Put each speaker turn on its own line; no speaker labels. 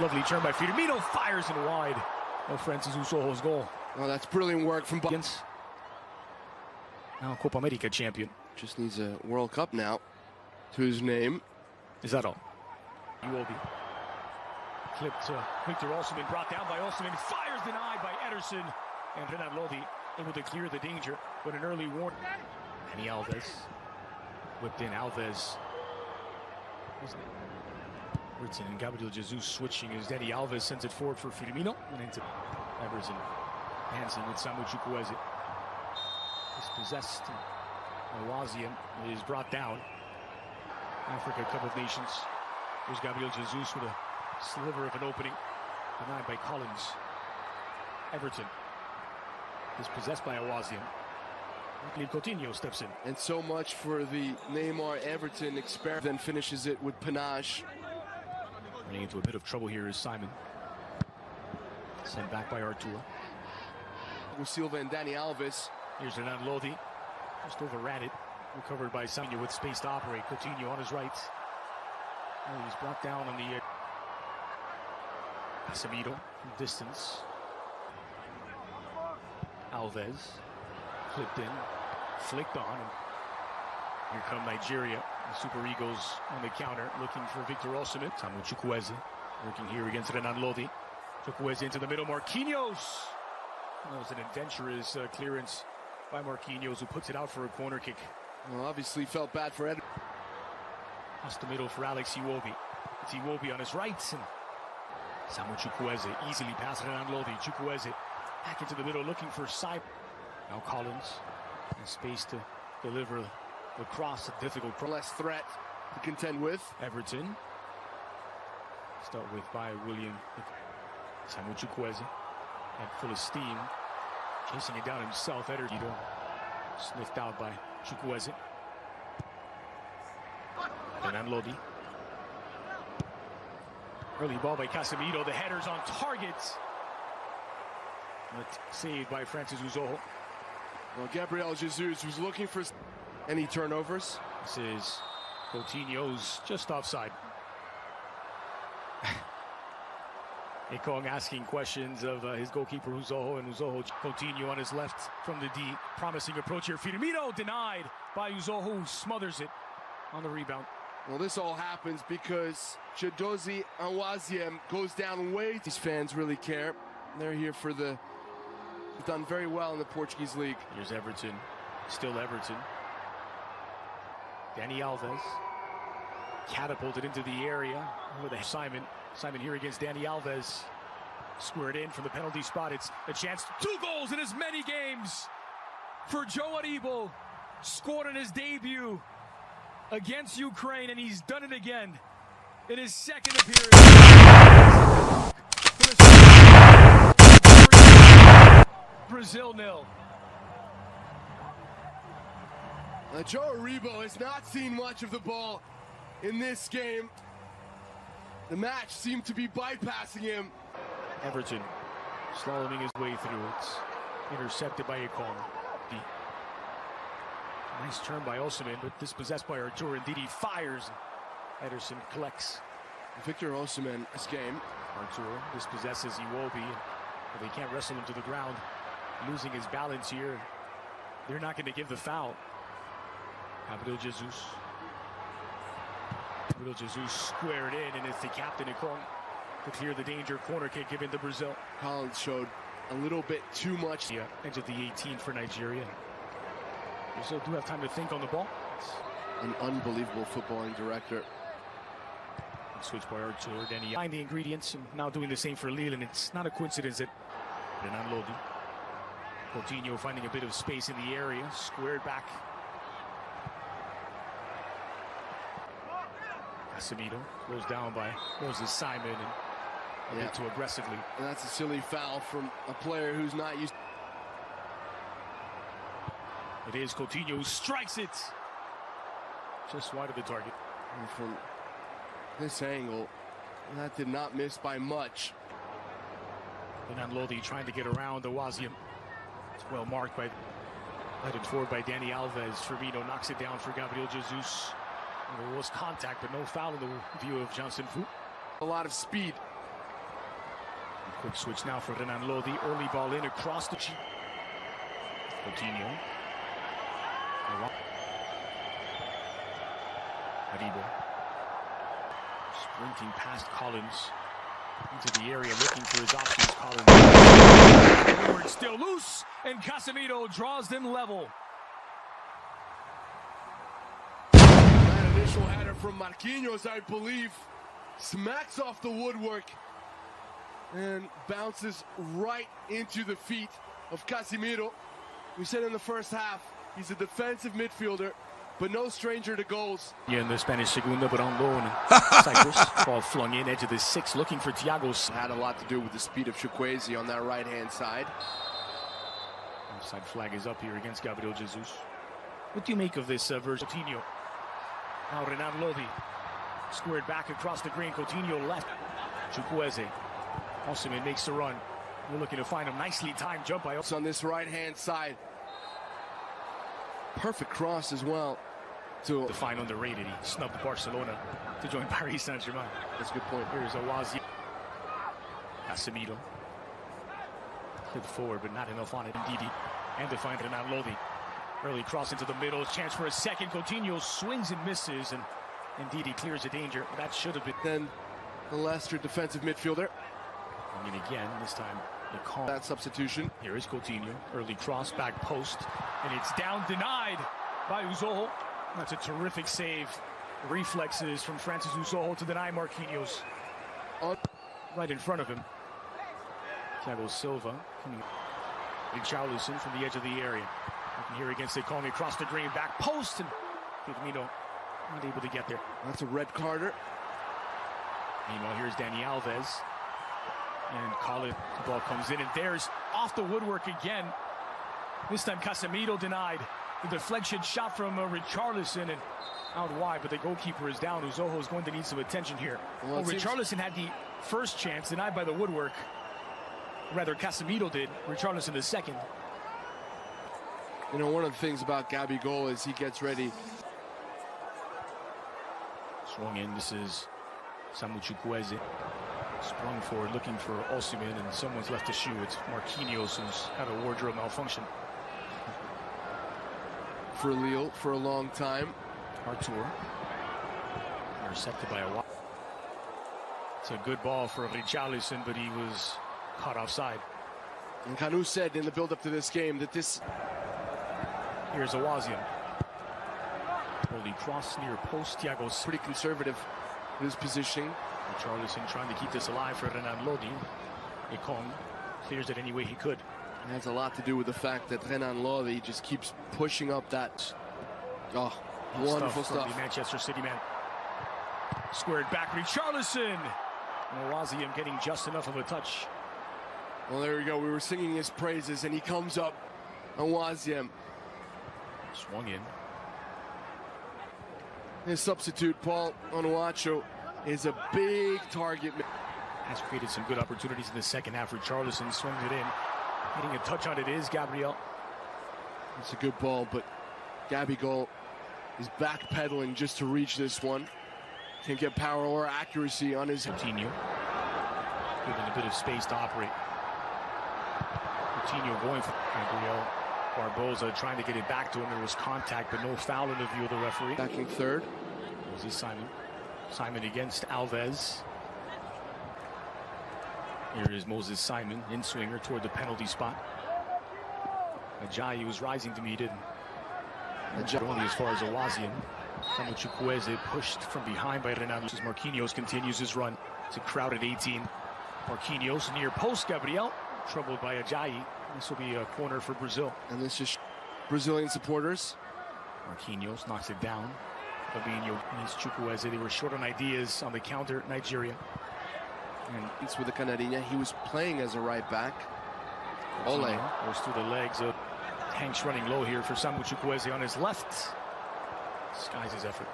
Lovely turn by Firmino, fires it wide. Oh, Francis Usoho's goal.
Oh, that's brilliant work from
now Copa America champion.
Just needs a World Cup now to his name.
Is that all? Iwobi. Clipped Victor Osimhen, brought down by Osimhen, fires denied by Ederson. And Renan Lodi able to clear the danger, but an early warning. Dani Alves. Whipped in Alves. Everton and Gabriel Jesus switching as Dani Alves sends it forward for Firmino. And into Everton. Dancing with Samu Chukwueze. Dispossessed. Awaziem is brought down. Africa Cup of Nations. There's Gabriel Jesus with a sliver of an opening. Denied by Collins. Everton is possessed by Awaziem. Coutinho steps in.
And so much for the Neymar Everton experiment. Then finishes it with panache.
Running into a bit of trouble here is Simon. Sent back by Arturo.
Silva and Dani Alves.
Here's Renan Lodi. Just overran it. Recovered by Simon with space to operate. Coutinho on his right. Oh, he's brought down on the Casemiro from distance. Alves. Flipped in. Flicked on. And here come Nigeria. The Super Eagles on the counter looking for Victor Osimhen. Samu Chukwueze working here against Renan Lodi. Chukwueze into the middle. Marquinhos. That was an adventurous clearance by Marquinhos, who puts it out for a corner kick.
Well, obviously felt bad for Ed.
Across the middle for Alex Iwobi. It's Iwobi on his right. And Samu Chukwueze easily passes Renan Lodi. Chukwueze back into the middle looking for Simon. Now Collins in space to deliver the cross. A difficult cross.
Less threat to contend with.
Everton. Start with by William. Samu Chukwueze. At full of steam. Chasing it down himself. Ederson sniffed out by Chukwueze. Renan Lodi. Early ball by Casemiro. The header's on target. But saved by Francis Uzoho.
Well, Gabriel Jesus was looking for any turnovers.
This is Coutinho's just offside. Ekong asking questions of his goalkeeper Uzoho, and Uzoho. Coutinho on his left from the D. Promising approach here. Firmino denied by Uzoho, who smothers it on the rebound.
Well, this all happens because Chidozie Awaziem goes down way. These fans really care. They're here for the... Done very well in the Portuguese league.
Here's Everton. Still Everton. Dani Alves. Catapulted into the area with Simon. Simon here against Dani Alves. Squared in from the penalty spot. It's a chance. 2 goals in as many games for Joe Aribo. Scored in his debut against Ukraine, and he's done it again in his second appearance. Brazil 0.
Joe Aribo has not seen much of the ball in this game. The match seemed to be bypassing him.
Everton slaloming his way through. It's intercepted by Ekong. Nice turn by Osimhen, but dispossessed by Arturo. Indeed, he fires. Ederson collects.
Victor Osimhen, this game.
Arturo dispossesses Iwobi, but they can't wrestle him to the ground. Losing his balance here. They're not going to give the foul. Gabriel Jesus. Gabriel Jesus squared in, and it's the captain Ekong to clear the danger. Corner kick given to Brazil.
Collins showed a little bit too much.
Yeah, entered the 18 for Nigeria. Brazil do have time to think on the ball.
An unbelievable footballing director.
Switch by Arturo. Then he find the ingredients, and now doing the same for Lille, and it's not a coincidence that Renan Lodi. Coutinho finding a bit of space in the area, squared back. Casemiro goes down by Moses Simon, and a bit too aggressively.
And that's a silly foul from a player who's not used.
It is Coutinho who strikes it just wide of the target.
And from this angle, that did not miss by much.
Renan Lodi trying to get around Awaziem. It's well marked by, headed forward by Dani Alves. Firmino knocks it down for Gabriel Jesus. And there was contact, but no foul in the view of Johnson Fu.
A lot of speed
Quick switch now for Renan Lodi. Early ball in across the cheek. Coutinho. Aribo. Sprinting past Collins. Into the area looking for his options. Collins. Forward still loose. And Casemiro draws them level.
That initial header from Marquinhos, I believe, smacks off the woodwork and bounces right into the feet of Casemiro. We said in the first half, he's a defensive midfielder, but no stranger to goals.
Yeah, in the Spanish Segunda, but on loan. Cyprus, ball flung in, edge of the six, looking for Thiago.
Had a lot to do with the speed of Chukwueze on that right-hand side.
Offside flag is up here against Gabriel Jesus. What do you make of this version? Coutinho. Now Renan Lodi. Squared back across the green. Coutinho left. Chukwueze. Osimhen makes the run. We're looking to find him. Nicely timed jump by
on this right-hand side. Perfect cross as well. To
find underrated. He snubbed Barcelona to join Paris Saint-Germain.
That's a good point.
Here's Awazi. Casemiro. Clip forward, but not enough on it. Ndidi. And to find Renan Lodi. Early cross into the middle. Chance for a second. Coutinho swings and misses. And Ndidi clears the danger. That should have been.
Then the Leicester defensive midfielder.
I mean, again, this time they call
that substitution.
Here is Coutinho. Early cross, back post. And it's down, denied by Uzoho. That's a terrific save. Reflexes from Francis Uzoho to deny Marquinhos. Right in front of him. Thiago Silva coming. Richarlison from the edge of the area. Looking here against Econi across the green, back post. And Firmino not able to get there.
That's a red carder.
Meanwhile, here's Dani Alves. And Collins, the ball comes in, and there's off the woodwork again. This time Casemiro denied. The deflection shot from Richarlison and out wide, but the goalkeeper is down. Uzoho is going to need some attention here. Well, Richarlison had the first chance, denied by the woodwork. Rather, Casemiro did. Richarlison the second.
You know, one of the things about Gabigol is he gets ready.
Swung in. This is Samu Chukwueze. Sprung forward, looking for Osimhen, and someone's left a shoe. It's Marquinhos, who's had a wardrobe malfunction.
For Lille for a long time.
Artur. Intercepted by a. It's a good ball for Richarlison, but he was caught offside.
And Kanu said in the build-up to this game that this.
Here's Awazian. Holy cross near post. Thiago's
pretty conservative in his positioning.
Richarlison trying to keep this alive for Renan Lodi. Ekong clears it any way he could.
It has a lot to do with the fact that Renan Lodi just keeps pushing up that. Oh, wonderful stuff.
The Manchester City man. Squared back, Richarlison. Awazian getting just enough of a touch.
Well, there we go. We were singing his praises, and he comes up. Awazian.
Swung in.
His substitute, Paul Onuachu, is a big target.
Has created some good opportunities in the second half. Richarlison swings it in. Getting a touch on it is Gabriel.
It's a good ball, but Gabigol is backpedaling just to reach this one. Can't get power or accuracy on his.
Coutinho. Given a bit of space to operate. Coutinho going for Gabriel. Barbosa trying to get it back to him. There was contact, but no foul in the view of the referee.
Backing third.
Moses Simon. Simon against Alves. Here is Moses Simon, in-swinger toward the penalty spot. Ajayi was rising to meet it. Only as far as Awazian. Samu Chukwueze pushed from behind by Renan. Marquinhos continues his run. It's a crowded 18. Marquinhos near post. Gabriel troubled by Ajayi. This will be a corner for Brazil.
And this is Brazilian supporters.
Marquinhos knocks it down. Fabinho needs Chukwueze. They were short on ideas on the counter, Nigeria.
And it's with the Canarinha. He was playing as a right back. Ole
goes through the legs of Hanks running low here for Samu Chukwueze on his left. Disguises his effort.